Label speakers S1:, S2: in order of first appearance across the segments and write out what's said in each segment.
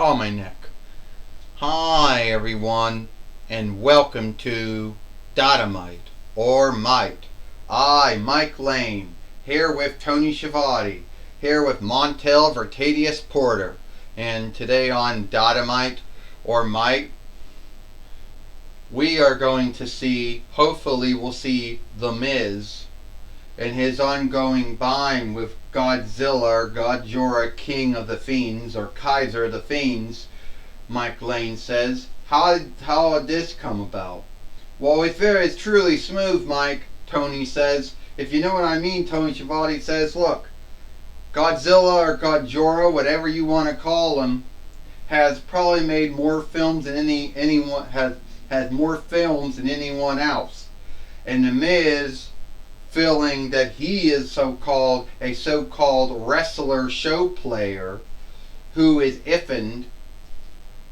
S1: Oh, my neck. Hi, everyone, and welcome to Dynamite, or Might. I, Mike Lane, here with Tony Schiavone, here with Montel Vertadius Porter, and today on Dynamite, or Might, we are going to see, hopefully we'll see The Miz and his ongoing bind with Godzilla, or Godzilla, King of the Fiends, or Kaiser of the Fiends, Mike Lane says. How did this come about? Well, it's truly smooth, Mike, Tony says. If you know what I mean, Tony Schiavone says, look, Godzilla or Godzilla, whatever you want to call him, has probably made more films than anyone has more films than anyone else. And The Miz, feeling that he is a so-called wrestler show player who is iffened,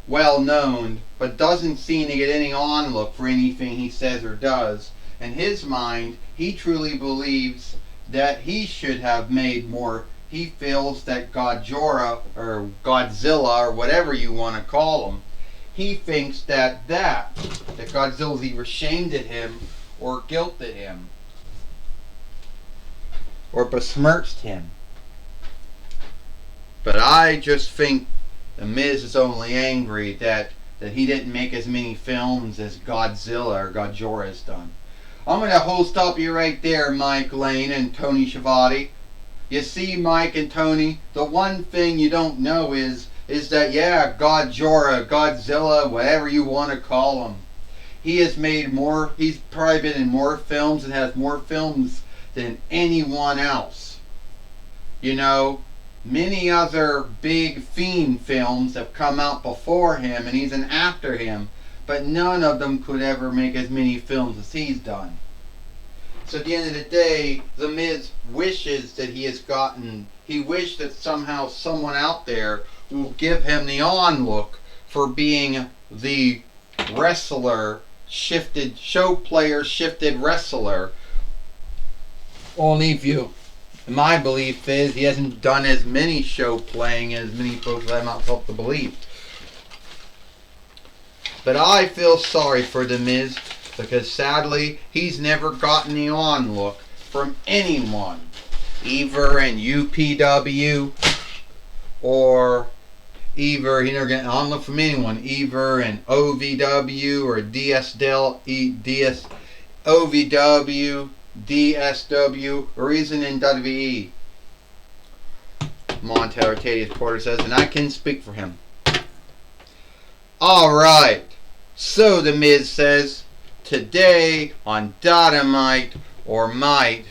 S1: well known, but doesn't seem to get any onlook for anything he says or does. In his mind, he truly believes that he should have made more. He feels that Godzilla or whatever you want to call him, he thinks that Godzilla's either shamed at him or guilted him or besmirched him. But I just think The Miz is only angry that he didn't make as many films as Godzilla or Godzilla has done. I'm going to stop you right there, Mike Lane and Tony Schiavone. You see, Mike and Tony, the one thing you don't know is that, yeah, Godzilla, whatever you want to call him, he's probably been in more films and has more films than anyone else. You know, many other big Fiend films have come out before him and even after him, but none of them could ever make as many films as he's done. So at the end of the day, The Miz wishes that he wished that somehow someone out there will give him the onlook for being the show player shifted wrestler. Only my belief is he hasn't done as many show playing as many folks I'm not supposed to believe. But I feel sorry for The Miz because sadly he's never gotten the onlook from anyone, either in UPW or either he never got an onlook from anyone, either in OVW or OVW, DSW, or even in WWE. Montel Vertadius Porter says, and I can speak for him. Alright, so The Miz says, today on Dynamite or Might,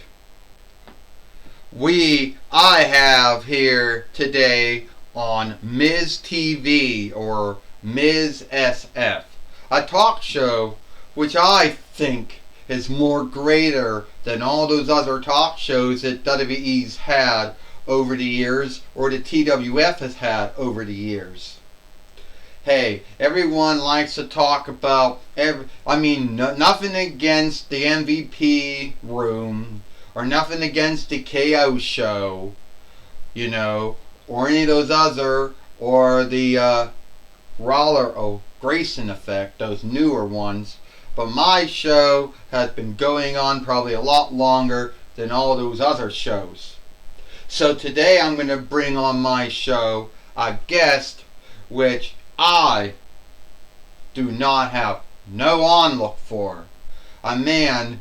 S1: I have here today on Miz TV or Miz SF, a talk show which I think is more greater than all those other talk shows that WWE's had over the years or the TWF has had over the years. Hey, everyone likes to talk about nothing against the MVP room or nothing against the KO show, you know, or any of those other, or the Grayson effect, those newer ones. But my show has been going on probably a lot longer than all those other shows. So today I'm going to bring on my show a guest which I do not have no onlook for. A man,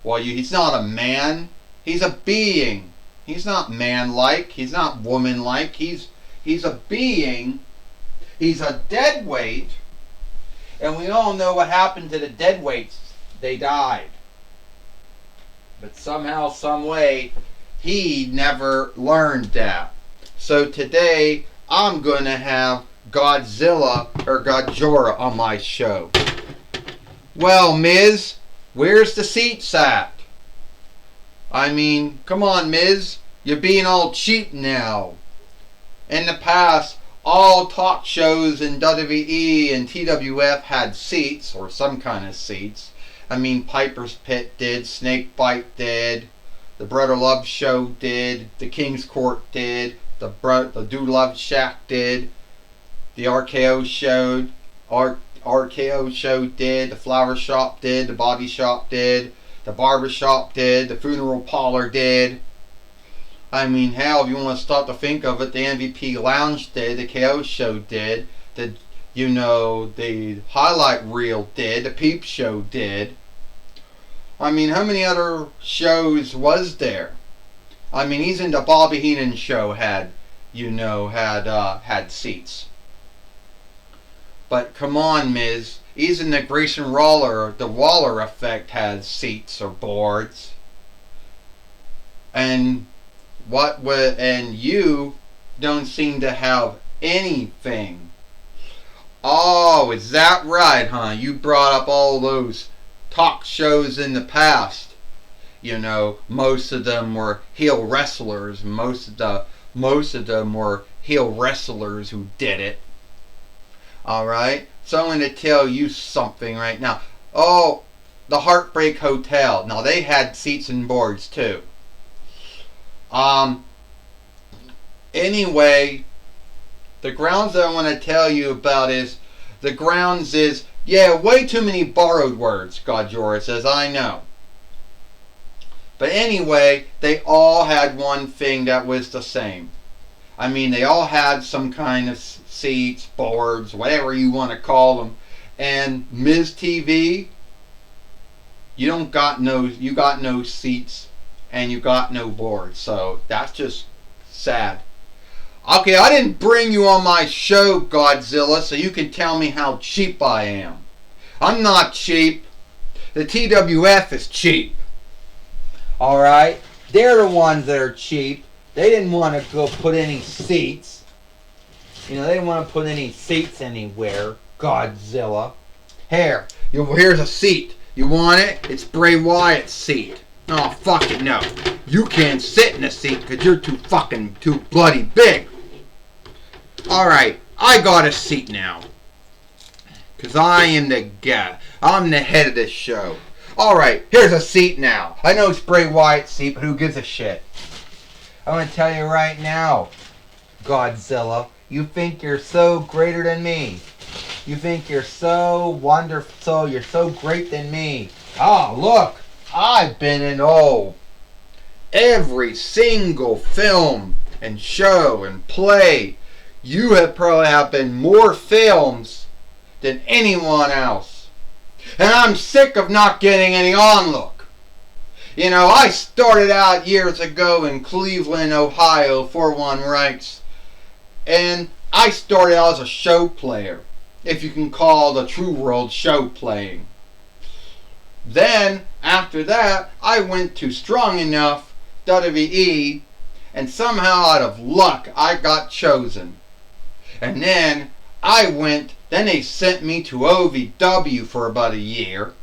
S1: he's not a man, he's a being. He's not man-like, he's not woman-like, he's a being, he's a deadweight. And we all know what happened to the deadweights. They died. But somehow, some way, he never learned that. So today, I'm going to have Godzilla or Godzilla on my show. Well, Miz, where's the seats at? Come on, Miz. You're being all cheap now. In the past, all talk shows in WWE and TWF had seats, or some kind of seats. Piper's Pit did, Snakebite did, the Brother Love Show did, the King's Court did, the Dude Love Shack did. The RKO showed, RKO show did, the flower shop did, the body shop did, the barber shop did, the funeral parlor did. I mean, hell, if you want to start to think of it, the MVP Lounge did, the KO show did, the the highlight reel did, the Peep Show did. I mean, how many other shows was there? I mean, even the Bobby Heenan show had seats. But come on, Miz. Even the Grayson Waller, the Waller effect has seats or boards. And you don't seem to have anything. Oh, is that right, huh? You brought up all those talk shows in the past. Most of them were heel wrestlers. Most of them were heel wrestlers who did it. Alright? So I'm going to tell you something right now. Oh, the Heartbreak Hotel. Now, they had seats and boards, too. Anyway, the grounds that I want to tell you about is, way too many borrowed words, Godjora says, I know. But anyway, they all had one thing that was the same. I mean, they all had some kind of seats, boards, whatever you want to call them. And Ms. TV, you got no seats and you got no boards. So that's just sad. Okay, I didn't bring you on my show, Godzilla, so you can tell me how cheap I am. I'm not cheap. The TWF is cheap. Alright? They're the ones that are cheap. They didn't want to go put any seats. They didn't want to put any seats anywhere. Godzilla. Here's a seat. You want it? It's Bray Wyatt's seat. Oh, fuck it, no. You can't sit in a seat because you're too bloody big. Alright, I got a seat now. Because I am the guy. I'm the head of this show. Alright, here's a seat now. I know it's Bray Wyatt's seat, but who gives a shit? I'm going to tell you right now, Godzilla, you think you're so greater than me. You think you're so wonderful, you're so great than me. Oh, look, I've been in every single film and show and play. You have probably been more films than anyone else. And I'm sick of not getting any onlook. I started out years ago in Cleveland, Ohio, 41 Rights. And I started out as a show player, if you can call the True World show playing. Then, after that, I went to Strong Enough, WWE, and somehow out of luck, I got chosen. And then they sent me to OVW for about a year,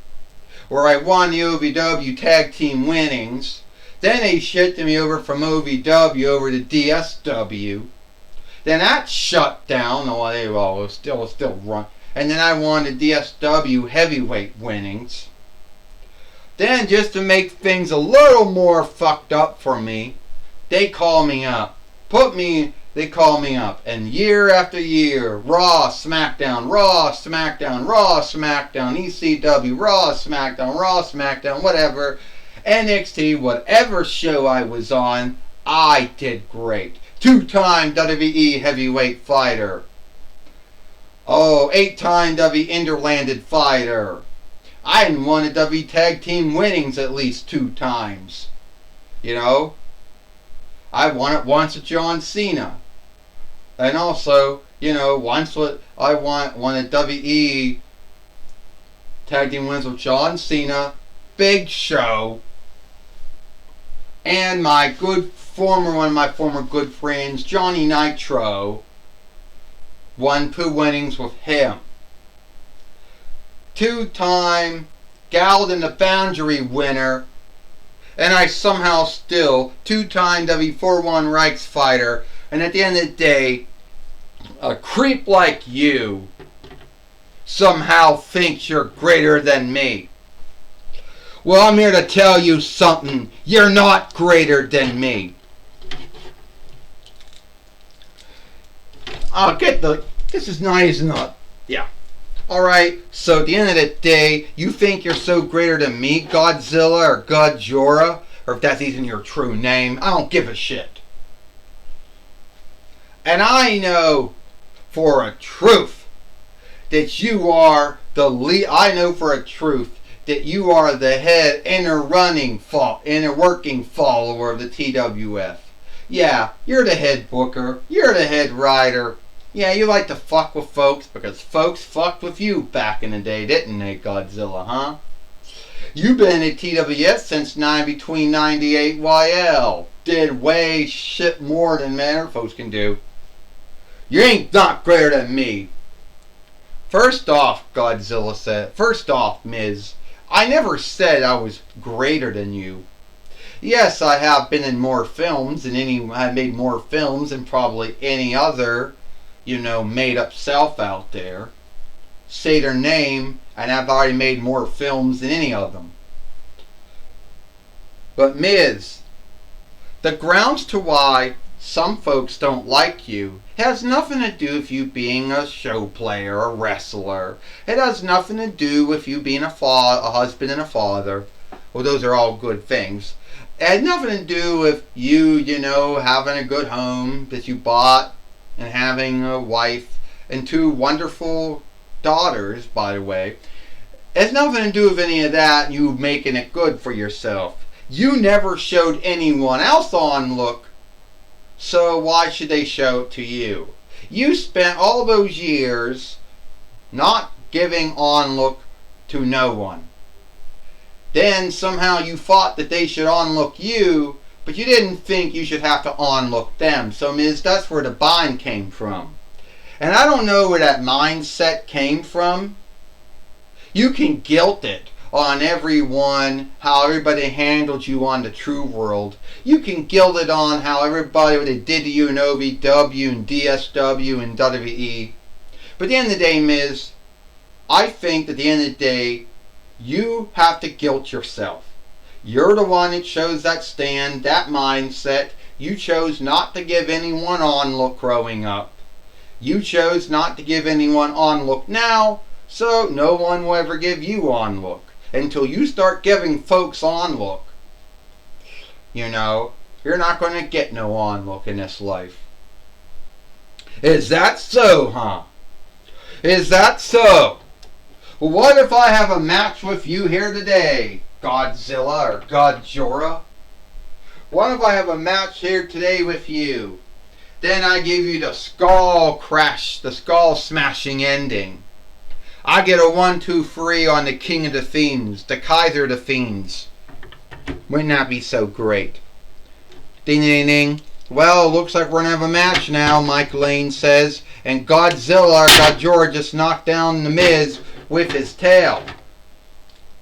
S1: where I won the OVW Tag Team Winnings. Then they shipped me over from OVW over to DSW. Then that shut down. Oh, they were still run. And then I won the DSW Heavyweight Winnings. Then, just to make things a little more fucked up for me, they call me up. They call me up. And year after year, Raw, SmackDown, Raw, SmackDown, Raw, SmackDown, ECW, Raw, SmackDown, whatever. NXT, whatever show I was on, I did great. 2-time WWE heavyweight fighter. 8-time WWE interlanded fighter. I won the WWE Tag Team Winnings at least 2 times. I won it once with John Cena. And also, once I won a WWE Tag Team Wins with John Cena, Big Show, and one of my former good friends, Johnny Nitro, won 2 winnings with him. 2-time Galled in the Foundry winner, and I somehow still 2-time W41 Reichs fighter, and at the end of the day, a creep like you somehow thinks you're greater than me. Well, I'm here to tell you something. You're not greater than me. I'll get the This is nice, not. Yeah. Alright, so at the end of the day, you think you're so greater than me, Godzilla or Godzilla, or if that's even your true name, I don't give a shit. And I know for a truth that you are the lead. I know for a truth that you are the head inner working follower of the TWF. Yeah, you're the head booker. You're the head writer. Yeah, you like to fuck with folks because folks fucked with you back in the day, didn't they, Godzilla, huh? You've been at TWF since between 98 YL. Did way shit more than man folks can do. You ain't not greater than me. First off, Godzilla said, first off, Miz, I never said I was greater than you. Yes, I have been in more films I made more films than probably any other, made up self out there. Say their name, and I've already made more films than any of them. But Miz, the grounds to why some folks don't like you has nothing to do with you being a show player, a wrestler. It has nothing to do with you being a husband and a father. Well, those are all good things. It had nothing to do with you, having a good home that you bought and having a wife and 2 wonderful daughters, by the way. It has nothing to do with any of that, you making it good for yourself. You never showed anyone else on look, so why should they show it to you? You spent all those years not giving on look to no one. Then somehow you thought that they should onlook you, but you didn't think you should have to onlook them. So Miz, that's where the bind came from. And I don't know where that mindset came from. You can guilt it on everyone, how everybody handled you on the true world. You can guilt it on how everybody, what they did to you in OVW and DSW and WWE. But at the end of the day, Miz, I think that at the end of the day, you have to guilt yourself. You're the one that chose that stand, that mindset. You chose not to give anyone on look growing up. You chose not to give anyone on look now, so no one will ever give you on look. Until you start giving folks on look, you're not going to get no on look in this life. Is that so, huh? Is that so? Well, what if I have a match with you here today, Godzilla or Godzilla? What if I have a match here today with you? Then I give you the skull crash, the skull smashing ending. I get a 1, 2, 3 on the King of the Fiends, the Kaiser of the Fiends. Wouldn't that be so great? Ding, ding, ding. Well, looks like we're going to have a match now, Mike Lane says. And Godzilla, Godzilla just knocked down The Miz with his tail.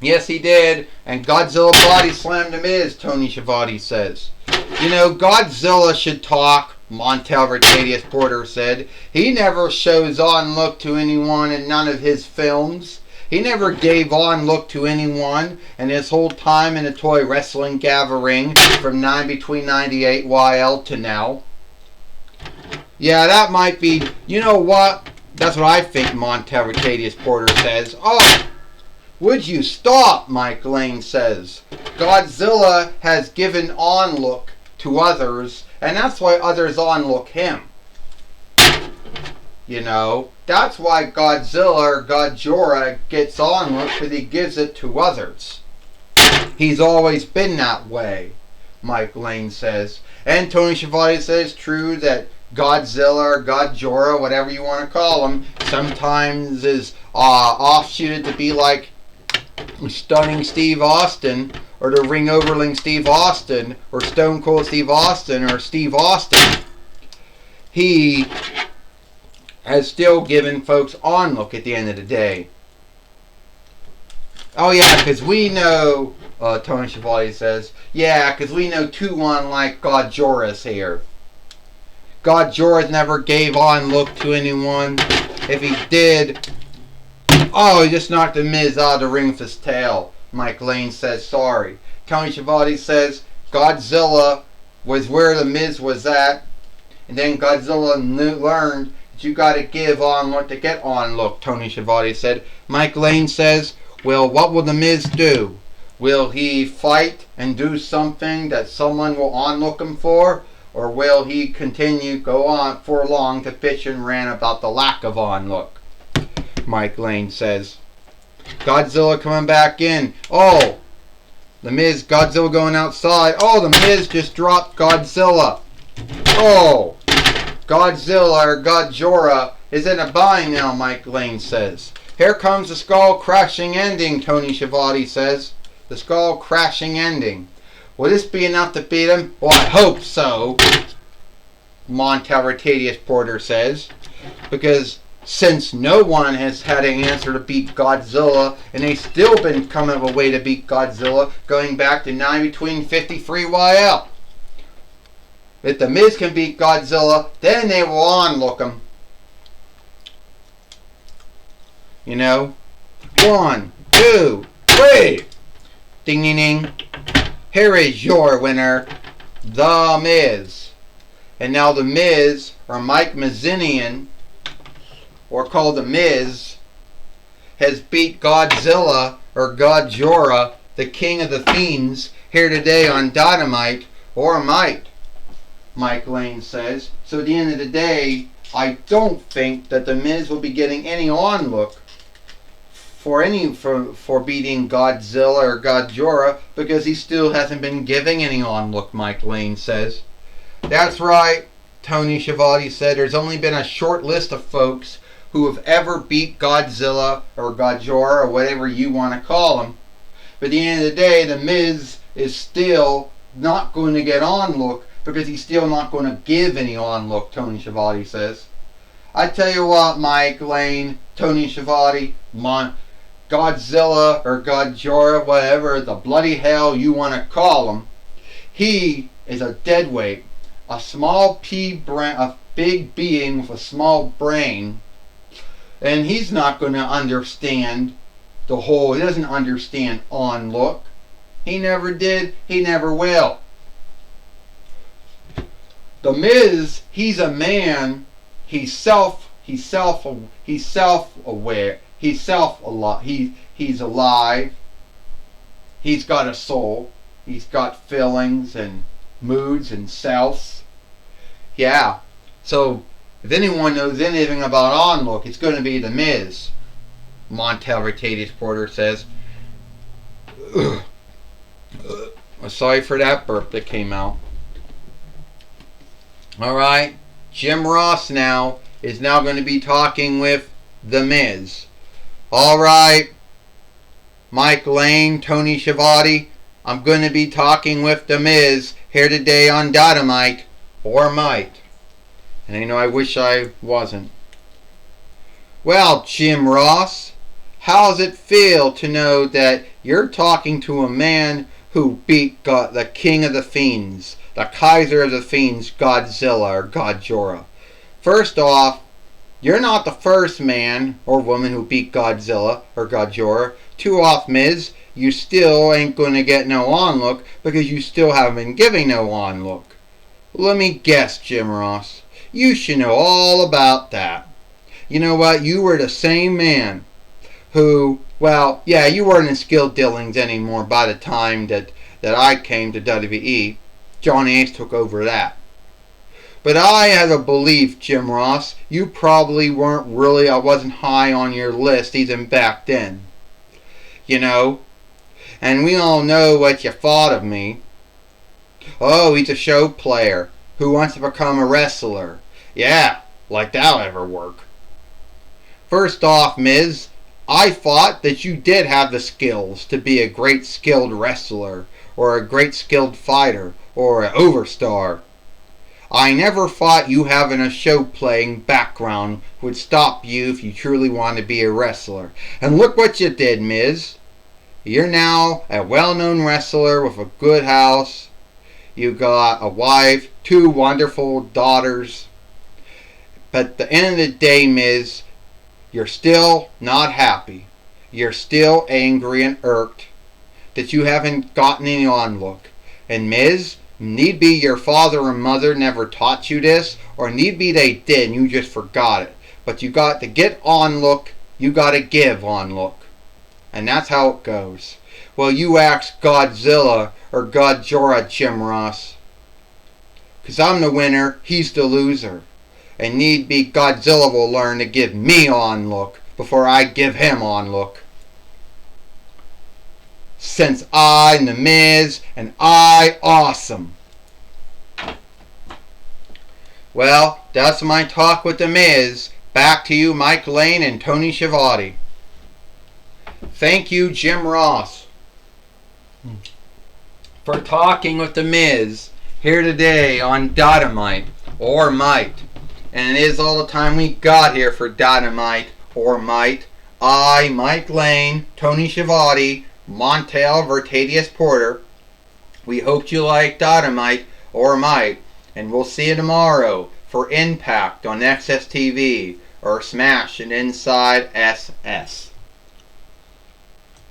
S1: Yes, he did. And Godzilla body slammed The Miz, Tony Schiavone says. Godzilla should talk, Montel Arcadius Porter said. He never shows on look to anyone in none of his films. He never gave on look to anyone in his whole time in the toy wrestling gathering from between 98 YL to now. Yeah, that might be, you know what? That's what I think, Montel Arcadius Porter says. Oh, would you stop, Mike Lane says. Godzilla has given on look to others, and that's why others on look him. That's why Godzilla or Godzilla gets on look, because he gives it to others. He's always been that way, Mike Lane says. And Tony Schiavone says true that Godzilla or Godzilla, whatever you want to call him, sometimes is offshooted to be like Stunning Steve Austin, or the Ring Overling Steve Austin, or Stone Cold Steve Austin, or Steve Austin. He has still given folks on look at the end of the day. Oh yeah, because we know, Tony Schiavone says, yeah, because we know 2-1 like Godzill's here. Godzilla never gave on look to anyone. If he did, he just knocked The Miz out of the ring with his tail. Mike Lane says sorry. Tony Schiavone says Godzilla was where The Miz was at, and then Godzilla learned you got to give onlook to get onlook, Tony Schiavone said. Mike Lane says, well, what will The Miz do? Will he fight and do something that someone will onlook him for? Or will he continue, go on for long to bitch and rant about the lack of onlook? Mike Lane says. Godzilla coming back in. Oh, The Miz, Godzilla going outside. Oh, The Miz just dropped Godzilla. Oh, Godzilla or Godzilla is in a bind now, Mike Lane says. Here comes the skull crashing ending, Tony Schiavone says. The skull crashing ending. Will this be enough to beat him? Well, I hope so, Montel Rotadius Porter says. Because since no one has had an answer to beat Godzilla, and they've still been coming up with a way to beat Godzilla, going back to 9 between 53 YL. If The Miz can beat Godzilla, then they will onlook him. You know? 1, 2, 3. Ding, ding, ding. Here is your winner, The Miz. And now The Miz, or Mike Mizinian, or called The Miz, has beat Godzilla, or Godzilla, the king of the fiends, here today on Dynamite, or might, Mike Lane says. So at the end of the day, I don't think that The Miz will be getting any onlook for beating Godzilla or Godzilla, because he still hasn't been giving any onlook, Mike Lane says. That's right, Tony Schiavone said. There's only been a short list of folks who have ever beat Godzilla or Godzilla or whatever you want to call him. But at the end of the day, The Miz is still not going to get onlook because he's still not going to give any onlook, Tony Schiavone says. I tell you what, Mike Lane, Tony Schiavone, Godzilla or Godzilla, whatever the bloody hell you want to call him, he is a deadweight, a small a big being with a small brain, and he's not going to understand he doesn't understand onlook. He never did, he never will. The Miz, he's a man, he's self-aware, he's alive, he's got a soul, he's got feelings and moods and selves. Yeah, so if anyone knows anything about onlook, it's going to be The Miz, Montel Rotadius Porter says. Sorry for that burp that came out. Alright, Jim Ross now is now going to be talking with The Miz. Alright, Mike Lane, Tony Schiavone, I'm going to be talking with The Miz here today on Dynamite, or might. And I wish I wasn't. Well, Jim Ross, how does it feel to know that you're talking to a man who beat the king of the fiends, the Kaiser of the fiends, Godzilla or Godzilla? First off, you're not the first man or woman who beat Godzilla or Godzilla. Two off, Miz, you still ain't going to get no onlook because you still haven't been giving no onlook. Let me guess, Jim Ross. You should know all about that. You know what? You were the same man who, well, yeah, you weren't in skilled dealings anymore by the time that I came to WWE. Johnny Ace took over that. But I had a belief, Jim Ross, you probably weren't really, I wasn't high on your list even back then. You know? And we all know what you thought of me. Oh, he's a show player who wants to become a wrestler. Yeah, like that'll ever work. First off, Miz, I thought that you did have the skills to be a great skilled wrestler, or a great skilled fighter, or an overstar. I never thought you having a show playing background would stop you if you truly wanted to be a wrestler. And look what you did, Miz. You're now a well-known wrestler with a good house. You got a wife, 2 wonderful daughters. But at the end of the day, Miz, you're still not happy. You're still angry and irked that you haven't gotten any onlook. And Miz, Need be your father or mother never taught you this, or need be they did and you just forgot it. But you got to get on look, you got to give on look. And that's how it goes. Well, you ask Godzilla or Godzilla, Jim Ross. 'Cause I'm the winner, he's the loser. And need be Godzilla will learn to give me on look before I give him on look. Since I'm the Miz and I awesome. Well, that's my talk with the Miz. Back to you, Mike Lane and Tony Schiavone. Thank you, Jim Ross, for talking with the Miz here today on Dynamite or Might. And it is all the time we got here for Dynamite or Might. I, Mike Lane, Tony Schiavone, Montel Vertadius Porter. We hope you like Dynamite or Might, and we'll see you tomorrow for Impact on XSTV or Smash and Inside SS.